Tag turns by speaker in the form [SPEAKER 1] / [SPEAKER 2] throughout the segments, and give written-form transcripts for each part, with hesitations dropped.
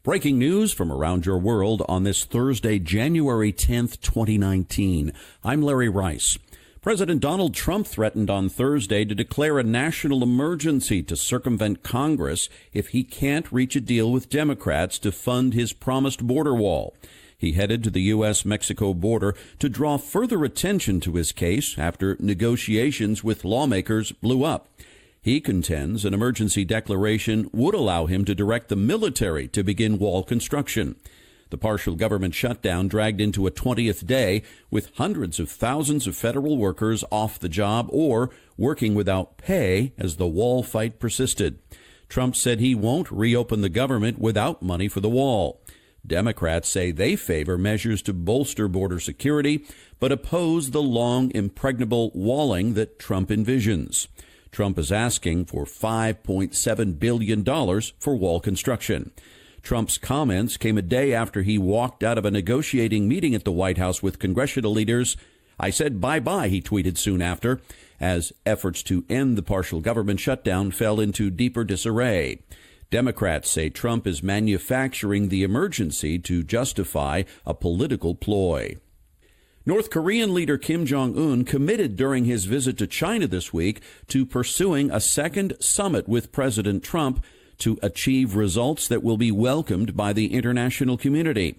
[SPEAKER 1] Breaking news from around your world on this Thursday, January 10th, 2019. I'm Larry Rice. President Donald Trump threatened on Thursday to declare a national emergency to circumvent Congress if he can't reach a deal with Democrats to fund his promised border wall. He headed to the U.S. Mexico border to draw further attention to his case after negotiations with lawmakers blew up. He contends an emergency declaration would allow him to direct the military to begin wall construction. The partial government shutdown dragged into a 20th day, with hundreds of thousands of federal workers off the job or working without pay as the wall fight persisted. Trump said he won't reopen the government without money for the wall. Democrats say they favor measures to bolster border security, but oppose the long, impregnable walling that Trump envisions. Trump is asking for $5.7 billion for wall construction. Trump's comments came a day after he walked out of a negotiating meeting at the White House with congressional leaders. "I said bye-bye," he tweeted soon after, as efforts to end the partial government shutdown fell into deeper disarray. Democrats say Trump is manufacturing the emergency to justify a political ploy. North Korean leader Kim Jong-un committed during his visit to China this week to pursuing a second summit with President Trump to achieve results that will be welcomed by the international community.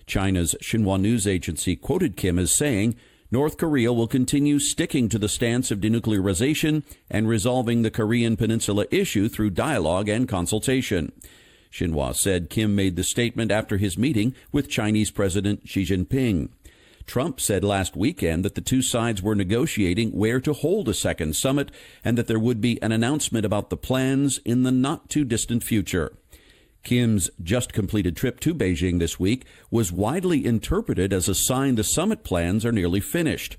[SPEAKER 1] China's Xinhua news agency quoted Kim as saying, "North Korea will continue sticking to the stance of denuclearization and resolving the Korean Peninsula issue through dialogue and consultation." Xinhua said Kim made the statement after his meeting with Chinese President Xi Jinping. Trump said last weekend that the two sides were negotiating where to hold a second summit and that there would be an announcement about the plans in the not-too-distant future. Kim's just-completed trip to Beijing this week was widely interpreted as a sign the summit plans are nearly finished.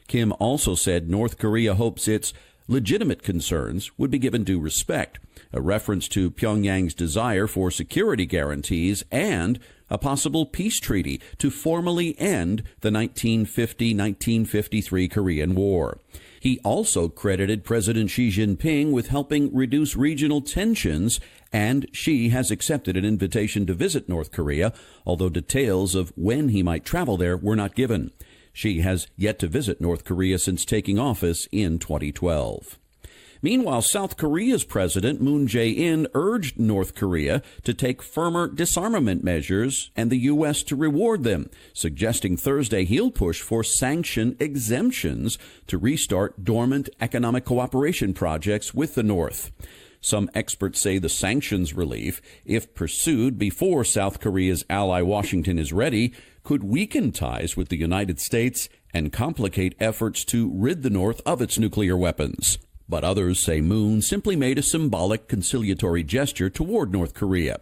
[SPEAKER 1] Kim also said North Korea hopes its legitimate concerns would be given due respect, a reference to Pyongyang's desire for security guarantees and a possible peace treaty to formally end the 1950-1953 Korean War. He also credited President Xi Jinping with helping reduce regional tensions, and Xi has accepted an invitation to visit North Korea, although details of when he might travel there were not given. Xi has yet to visit North Korea since taking office in 2012. Meanwhile, South Korea's President Moon Jae-in urged North Korea to take firmer disarmament measures and the U.S. to reward them, suggesting Thursday he'll push for sanction exemptions to restart dormant economic cooperation projects with the North. Some experts say the sanctions relief, if pursued before South Korea's ally Washington is ready, could weaken ties with the United States and complicate efforts to rid the North of its nuclear weapons. But others say Moon simply made a symbolic conciliatory gesture toward North Korea.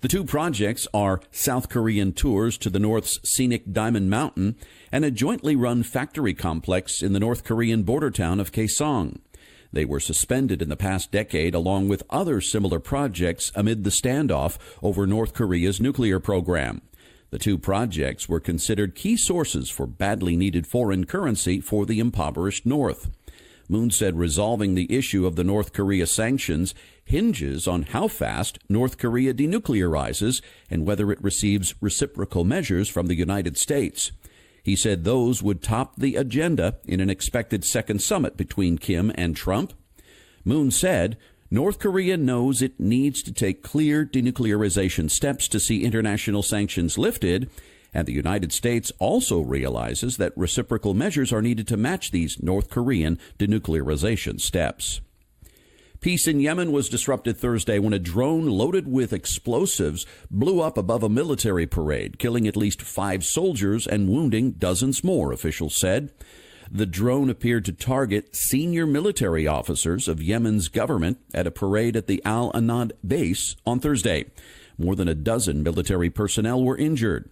[SPEAKER 1] The two projects are South Korean tours to the North's scenic Diamond Mountain and a jointly run factory complex in the North Korean border town of Kaesong. They were suspended in the past decade along with other similar projects amid the standoff over North Korea's nuclear program. The two projects were considered key sources for badly needed foreign currency for the impoverished North. Moon said resolving the issue of the North Korea sanctions hinges on how fast North Korea denuclearizes and whether it receives reciprocal measures from the United States. He said those would top the agenda in an expected second summit between Kim and Trump. Moon said North Korea knows it needs to take clear denuclearization steps to see international sanctions lifted, and the United States also realizes that reciprocal measures are needed to match these North Korean denuclearization steps. Peace in Yemen was disrupted Thursday when a drone loaded with explosives blew up above a military parade, killing at least 5 soldiers and wounding dozens more, officials said. The drone appeared to target senior military officers of Yemen's government at a parade at the Al Anad base on Thursday. More than a dozen military personnel were injured.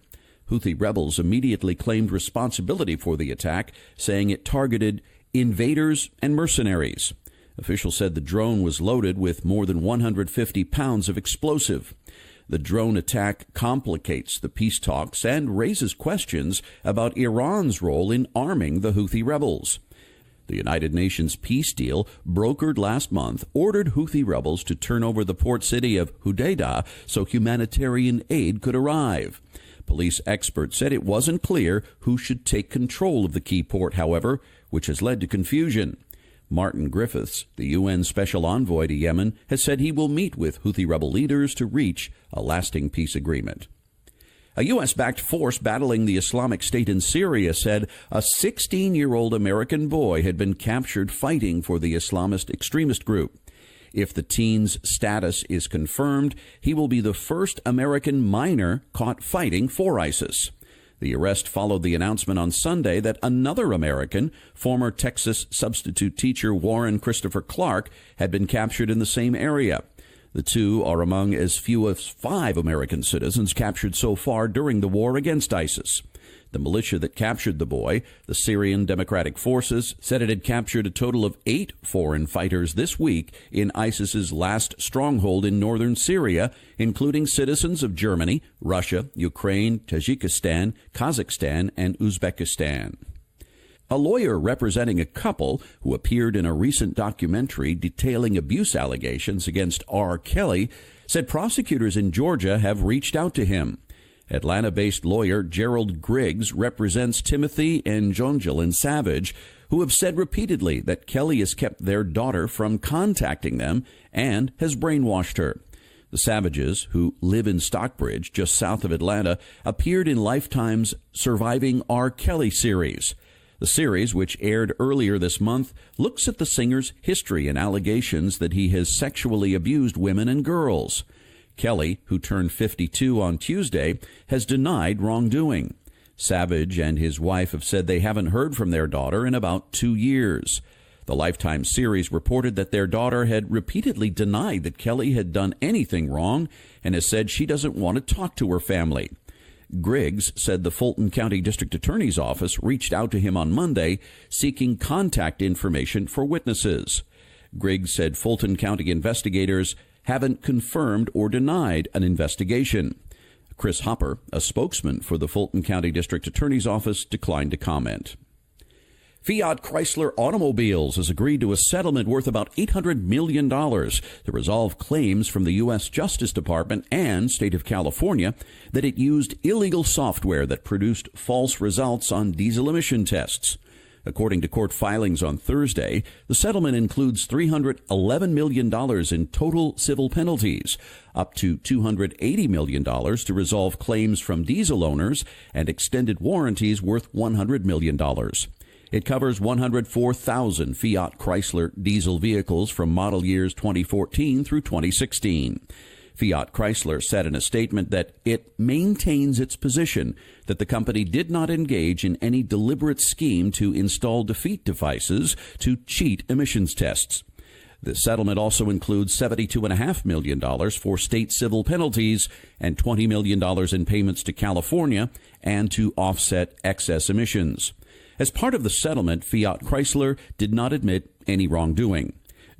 [SPEAKER 1] Houthi rebels immediately claimed responsibility for the attack, saying it targeted invaders and mercenaries. Officials said the drone was loaded with more than 150 pounds of explosive. The drone attack complicates the peace talks and raises questions about Iran's role in arming the Houthi rebels. The United Nations peace deal, brokered last month, ordered Houthi rebels to turn over the port city of Hodeidah so humanitarian aid could arrive. Police experts said it wasn't clear who should take control of the key port, however, which has led to confusion. Martin Griffiths, the UN Special Envoy to Yemen, has said he will meet with Houthi rebel leaders to reach a lasting peace agreement. A U.S.-backed force battling the Islamic State in Syria said a 16-year-old American boy had been captured fighting for the Islamist extremist group. If the teen's status is confirmed, he will be the first American minor caught fighting for ISIS. The arrest followed the announcement on Sunday that another American, former Texas substitute teacher Warren Christopher Clark, had been captured in the same area. The two are among as few as 5 American citizens captured so far during the war against ISIS. The militia that captured the boy, the Syrian Democratic Forces, said it had captured a total of 8 foreign fighters this week in ISIS's last stronghold in northern Syria, including citizens of Germany, Russia, Ukraine, Tajikistan, Kazakhstan, and Uzbekistan. A lawyer representing a couple who appeared in a recent documentary detailing abuse allegations against R. Kelly said prosecutors in Georgia have reached out to him. Atlanta-based lawyer Gerald Griggs represents Timothy and Jonjolyn Savage, who have said repeatedly that Kelly has kept their daughter from contacting them and has brainwashed her. The Savages, who live in Stockbridge, just south of Atlanta, appeared in Lifetime's Surviving R. Kelly series. The series, which aired earlier this month, looks at the singer's history and allegations that he has sexually abused women and girls. Kelly, who turned 52 on Tuesday, has denied wrongdoing. Savage and his wife have said they haven't heard from their daughter in about 2 years. The Lifetime series reported that their daughter had repeatedly denied that Kelly had done anything wrong and has said she doesn't want to talk to her family. Griggs said the Fulton County District Attorney's Office reached out to him on Monday seeking contact information for witnesses. Griggs said Fulton County investigators haven't confirmed or denied an investigation. Chris Hopper, a spokesman for the Fulton County District Attorney's Office, declined to comment. Fiat Chrysler Automobiles has agreed to a settlement worth about $800 million to resolve claims from the U.S. Justice Department and State of California that it used illegal software that produced false results on diesel emission tests. According to court filings on Thursday, the settlement includes $311 million in total civil penalties, up to $280 million to resolve claims from diesel owners, and extended warranties worth $100 million. It covers 104,000 Fiat Chrysler diesel vehicles from model years 2014 through 2016. Fiat Chrysler said in a statement that it maintains its position that the company did not engage in any deliberate scheme to install defeat devices to cheat emissions tests. The settlement also includes $72.5 million for state civil penalties and $20 million in payments to California and to offset excess emissions. As part of the settlement, Fiat Chrysler did not admit any wrongdoing.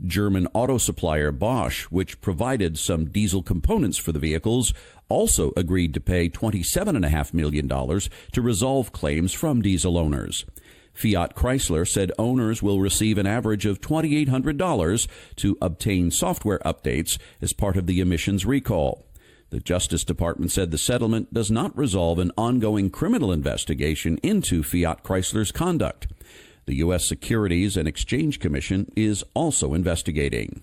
[SPEAKER 1] German auto supplier Bosch, which provided some diesel components for the vehicles, also agreed to pay $27.5 million to resolve claims from diesel owners. Fiat Chrysler said owners will receive an average of $2,800 to obtain software updates as part of the emissions recall. The Justice Department said the settlement does not resolve an ongoing criminal investigation into Fiat Chrysler's conduct. The U.S. Securities and Exchange Commission is also investigating.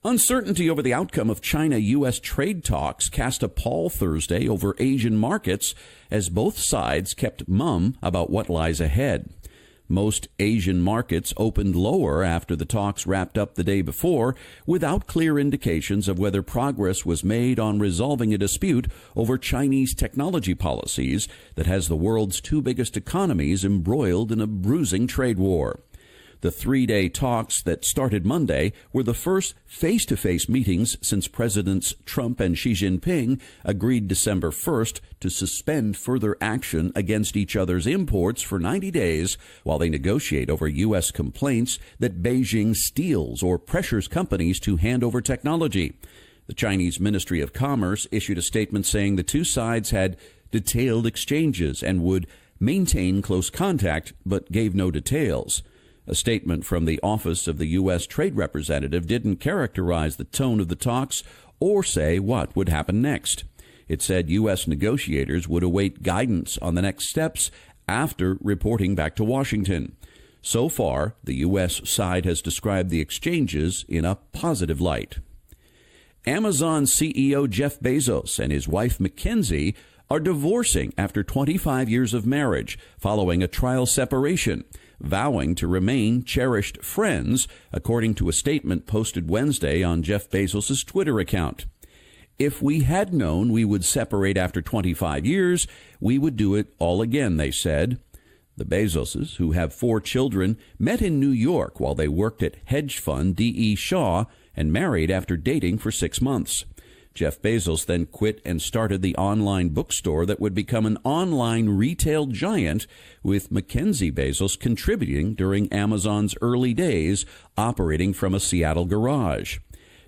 [SPEAKER 1] Uncertainty over the outcome of China-U.S. trade talks cast a pall Thursday over Asian markets as both sides kept mum about what lies ahead. Most Asian markets opened lower after the talks wrapped up the day before, without clear indications of whether progress was made on resolving a dispute over Chinese technology policies that has the world's 2 biggest economies embroiled in a bruising trade war. The 3-day talks that started Monday were the first face-to-face meetings since Presidents Trump and Xi Jinping agreed December 1st to suspend further action against each other's imports for 90 days while they negotiate over U.S. complaints that Beijing steals or pressures companies to hand over technology. The Chinese Ministry of Commerce issued a statement saying the two sides had detailed exchanges and would maintain close contact, but gave no details. A statement from the office of the U.S. Trade Representative didn't characterize the tone of the talks or say what would happen next. It said U.S. negotiators would await guidance on the next steps after reporting back to Washington. So far, the U.S. side has described the exchanges in a positive light. Amazon CEO Jeff Bezos and his wife MacKenzie are divorcing after 25 years of marriage following a trial separation, vowing to remain cherished friends, according to a statement posted Wednesday on Jeff Bezos' Twitter account. If we had known we would separate after 25 years, we would do it all again, they said. The Bezoses, who have 4 children, met in New York while they worked at hedge fund D.E. Shaw and married after dating for 6 months. Jeff Bezos then quit and started the online bookstore that would become an online retail giant, with MacKenzie Bezos contributing during Amazon's early days, operating from a Seattle garage.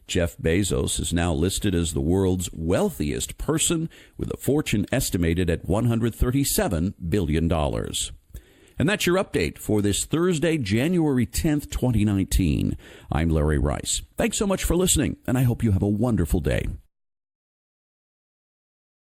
[SPEAKER 1] Jeff Bezos is now listed as the world's wealthiest person, with a fortune estimated at $137 billion. And that's your update for this Thursday, January 10th, 2019. I'm Larry Rice. Thanks so much for listening, and I hope you have a wonderful day.